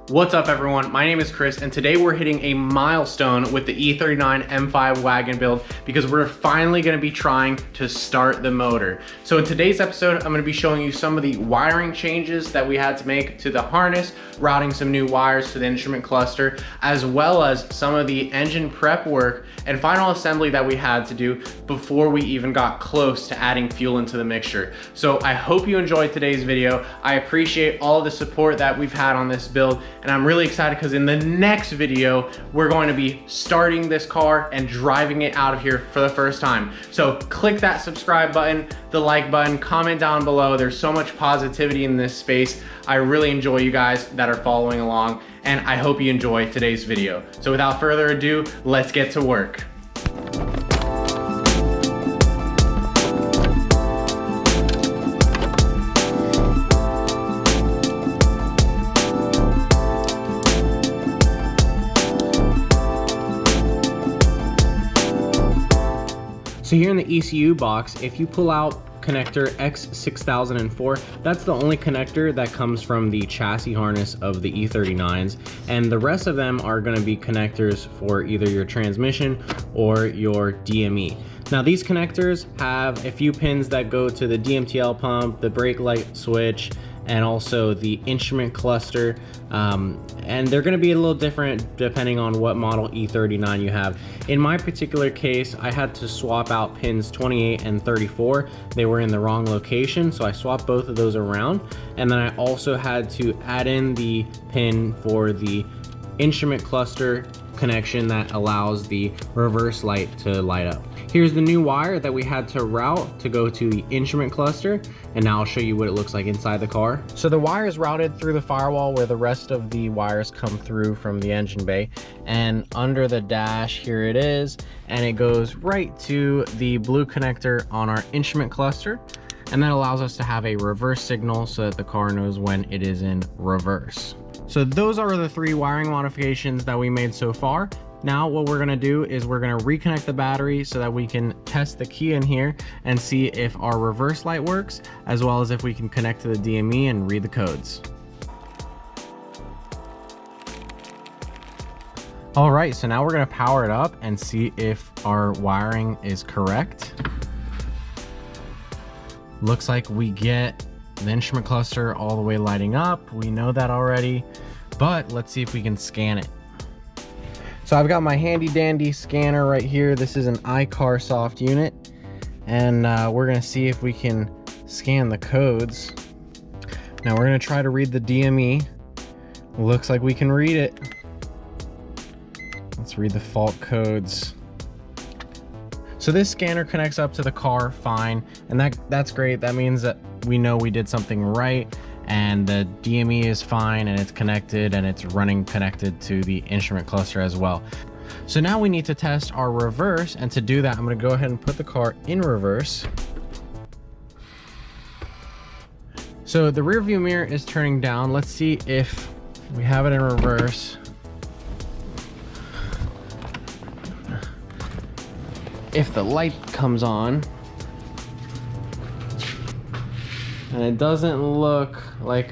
What's up everyone, my name is Chris and today we're hitting a milestone with the E39 M5 wagon build because we're finally going to be trying to start the motor. So in today's episode, I'm going to be showing you some of the wiring changes that we had to make to the harness, routing some new wires to the instrument cluster, as well as some of the engine prep work and final assembly that we had to do before we even got close to adding fuel into the mixture. So I hope you enjoyed today's video. I appreciate all the support that we've had on this build, and I'm really excited because in the next video, we're going to be starting this car and driving it out of here for the first time. So click that subscribe button, the like button, comment down below. There's so much positivity in this space. I really enjoy you guys that are following along, and I hope you enjoy today's video. So without further ado, let's get to work. So here in the ECU box, if you pull out connector X6004, that's the only connector that comes from the chassis harness of the E39s, and the rest of them are going to be connectors for either your transmission or your DME. Now these connectors have a few pins that go to the DMTL pump, the brake light switch, and also the instrument cluster, and they're going to be a little different depending on what model E39 you have. In my particular case, I had to swap out pins 28 and 34. They were in the wrong location, so I swapped both of those around, and then I also had to add in the pin for the instrument cluster connection that allows the reverse light to light up. Here's the new wire that we had to route to go to the instrument cluster, and now I'll show you what it looks like inside the car. So the wire is routed through the firewall where the rest of the wires come through from the engine bay, and under the dash here it is, and it goes right to the blue connector on our instrument cluster, and that allows us to have a reverse signal so that the car knows when it is in reverse. So those are the three wiring modifications that we made so far. Now what we're gonna do is we're gonna reconnect the battery so that we can test the key in here and see if our reverse light works, as well as if we can connect to the DME and read the codes. All right, so now we're gonna power it up and see if our wiring is correct. Looks like we get the instrument cluster all the way lighting up. We know that already, but let's see if we can scan it. So I've got my handy dandy scanner right here. This is an iCarSoft unit, and we're gonna see if we can scan the codes. Now we're gonna try to read the DME. Looks like we can read it. Let's read the fault codes. So this scanner connects up to the car fine, and that's great. That means that we know we did something right, and the DME is fine, and it's connected, and it's running connected to the instrument cluster as well. So now we need to test our reverse, and to do that, I'm gonna go ahead and put the car in reverse. So the rear view mirror is turning down. Let's see if we have it in reverse. If the light comes on, and it doesn't look like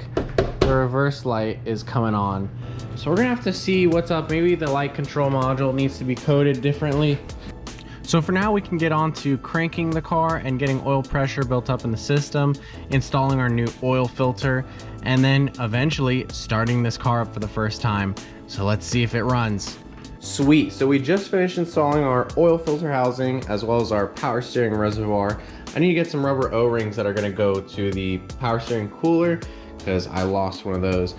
the reverse light is coming on. So we're gonna have to see what's up. Maybe the light control module needs to be coded differently. So for now, we can get on to cranking the car and getting oil pressure built up in the system, installing our new oil filter, and then eventually starting this car up for the first time. So let's see if it runs. Sweet, so we just finished installing our oil filter housing as well as our power steering reservoir. I need to get some rubber O-rings that are gonna go to the power steering cooler because I lost one of those.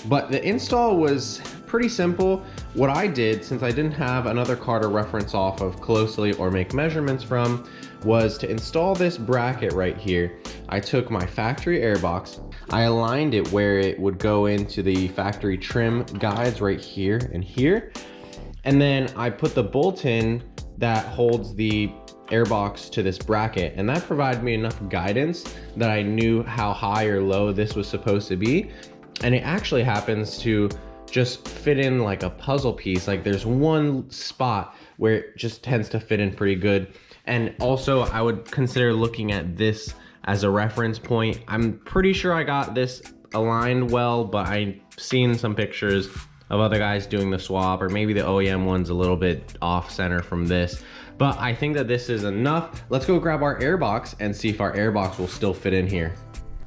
But the install was pretty simple. What I did, since I didn't have another car to reference off of closely or make measurements from, was to install this bracket right here. I took my factory airbox, I aligned it where it would go into the factory trim guides right here and here. And then I put the bolt in that holds the airbox to this bracket, and that provided me enough guidance that I knew how high or low this was supposed to be. And it actually happens to just fit in like a puzzle piece. Like there's one spot where it just tends to fit in pretty good. And also I would consider looking at this as a reference point. I'm pretty sure I got this aligned well, but I've seen some pictures of other guys doing the swap, or maybe the OEM one's a little bit off center from this. But I think that this is enough. Let's go grab our airbox and see if our airbox will still fit in here.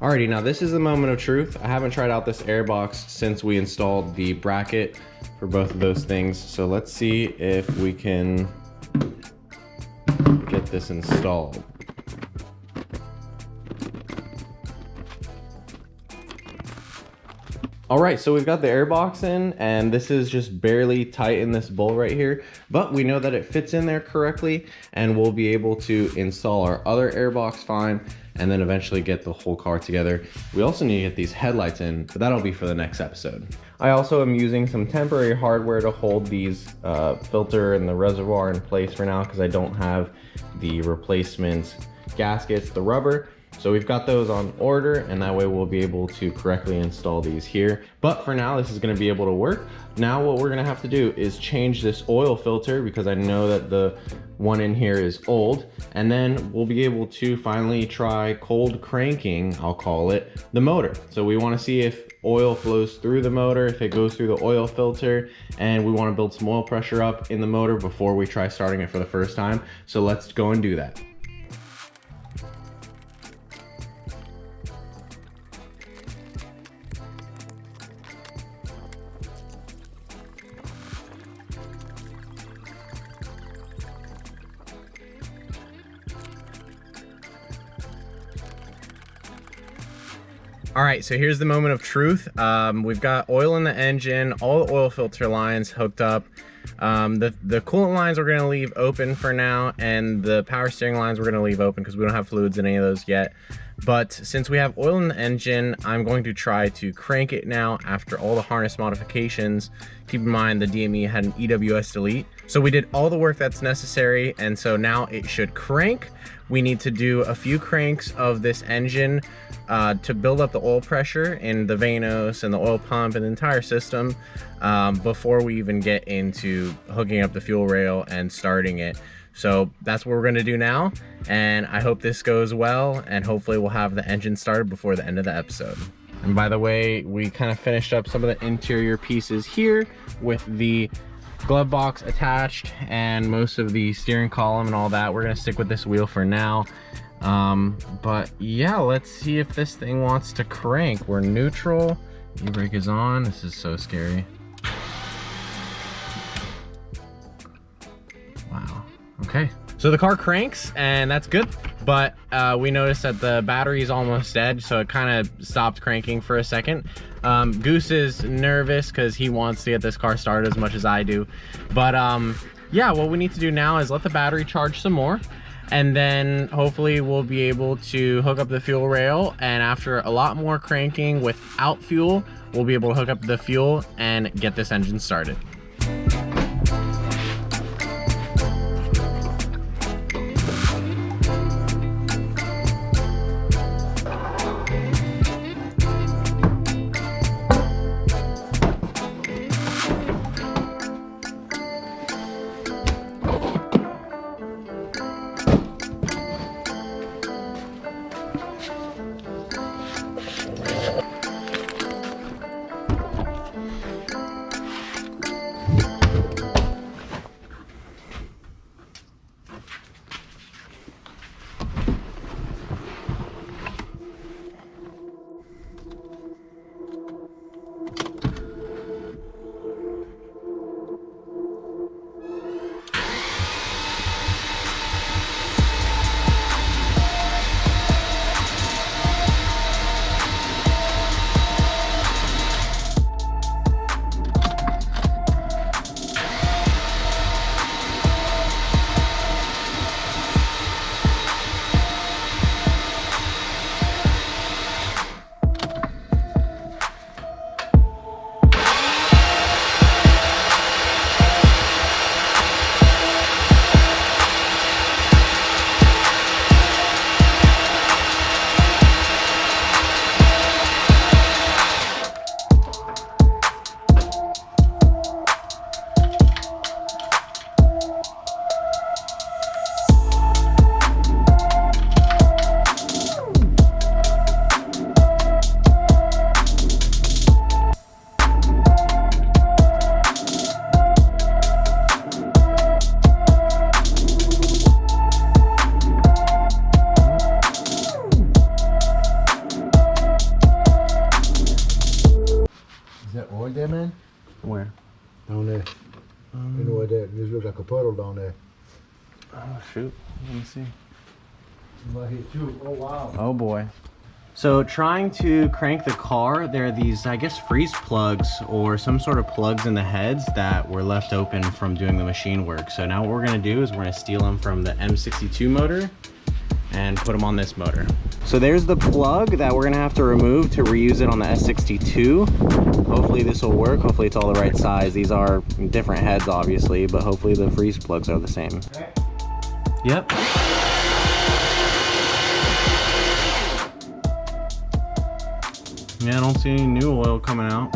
Alrighty, now this is the moment of truth. I haven't tried out this airbox since we installed the bracket for both of those things. So let's see if we can get this installed. All right, so we've got the airbox in, and this is just barely tight in this bolt right here, but we know that it fits in there correctly, and we'll be able to install our other airbox fine, and then eventually get the whole car together. We also need to get these headlights in, but that'll be for the next episode. I also am using some temporary hardware to hold these filter and the reservoir in place for now, because I don't have the replacement gaskets, the rubber. So we've got those on order, and that way we'll be able to correctly install these here. But for now, this is gonna be able to work. Now what we're gonna have to do is change this oil filter, because I know that the one in here is old. And then we'll be able to finally try cold cranking, I'll call it, the motor. So we wanna see if oil flows through the motor, if it goes through the oil filter, and we wanna build some oil pressure up in the motor before we try starting it for the first time. So let's go and do that. All right, so here's the moment of truth. We've got oil in the engine, all the oil filter lines hooked up. The coolant lines we're gonna leave open for now, and the power steering lines we're gonna leave open because we don't have fluids in any of those yet. But since we have oil in the engine, I'm going to try to crank it now after all the harness modifications. Keep in mind the DME had an EWS delete. So we did all the work that's necessary, and so now it should crank. We need to do a few cranks of this engine to build up the oil pressure in the Vanos and the oil pump and the entire system before we even get into hooking up the fuel rail and starting it. So that's what we're gonna do now, and I hope this goes well, and hopefully we'll have the engine started before the end of the episode. And by the way, we kind of finished up some of the interior pieces here with the glove box attached and most of the steering column and all that. We're gonna stick with this wheel for now. But yeah, let's see if this thing wants to crank. We're neutral, e-brake is on. This is so scary. Wow, okay. So the car cranks, and that's good, but we noticed that the battery is almost dead, so it kind of stopped cranking for a second. Goose is nervous because he wants to get this car started as much as I do. But yeah, what we need to do now is let the battery charge some more, and then hopefully we'll be able to hook up the fuel rail, and after a lot more cranking without fuel, we'll be able to hook up the fuel and get this engine started. Is that oil there, man? Where? Down there. You know what that? This looks like a puddle down there. Oh shoot, let me see. Right here too. Oh wow. Oh boy. So trying to crank the car, there are these, I guess, freeze plugs or some sort of plugs in the heads that were left open from doing the machine work. So now what we're gonna do is we're gonna steal them from the M62 motor and put them on this motor. So there's the plug that we're gonna have to remove to reuse it on the S62. Hopefully this will work. Hopefully it's all the right size. These are different heads obviously, but hopefully the freeze plugs are the same. Yep. Yeah, I don't see any new oil coming out.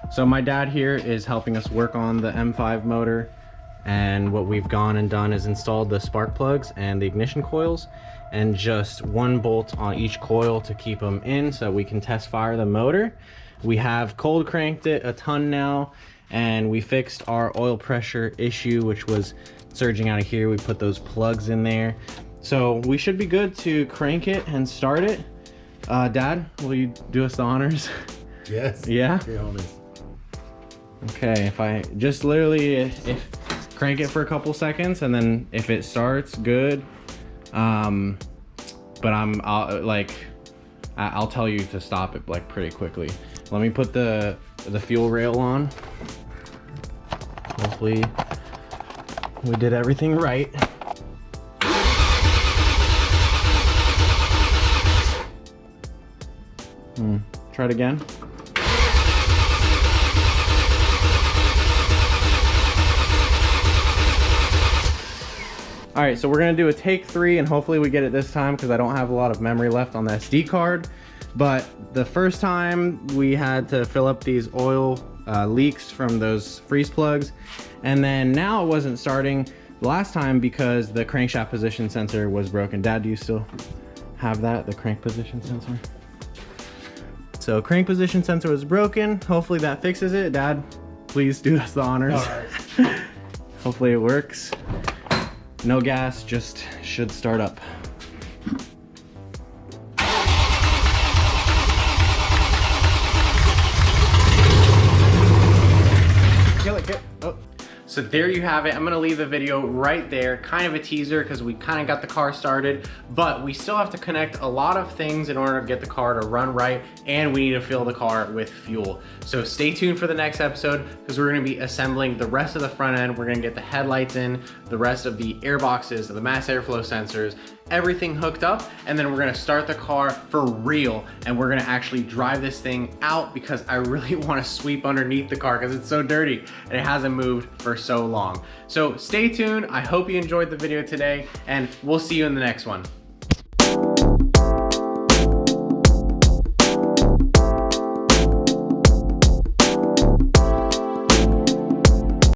So my dad here is helping us work on the M5 motor, and what we've gone and done is installed the spark plugs and the ignition coils and just one bolt on each coil to keep them in so we can test fire the motor. We have cold cranked it a ton now, and we fixed our oil pressure issue, which was surging out of here. We put those plugs in there. So we should be good to crank it and start it. Dad, will you do us the honors? Yes. Yeah? Okay, honest. Okay, if I just literally if crank it for a couple seconds, and then if it starts, good. But I'll tell you to stop it like pretty quickly. Let me put the fuel rail on. Hopefully we did everything right. Try it again. All right, so we're gonna do a take 3, and hopefully we get it this time because I don't have a lot of memory left on the SD card. But the first time we had to fill up these oil leaks from those freeze plugs, and then now it wasn't starting the last time because the crankshaft position sensor was broken. Dad, do you still have that, the crank position sensor? So crank position sensor was broken. Hopefully that fixes it. Dad, please do us the honors. All right. Hopefully it works. No gas, just should start up. Kill it. Oh. So there you have it. I'm gonna leave the video right there. Kind of a teaser because we kind of got the car started, but we still have to connect a lot of things in order to get the car to run right, and we need to fill the car with fuel. So stay tuned for the next episode because we're gonna be assembling the rest of the front end. We're gonna get the headlights in, the rest of the air boxes, the mass airflow sensors, everything hooked up, and then we're gonna start the car for real, and we're gonna actually drive this thing out because I really wanna sweep underneath the car because it's so dirty and it hasn't moved for so long. So stay tuned. I hope you enjoyed the video today, and we'll see you in the next one.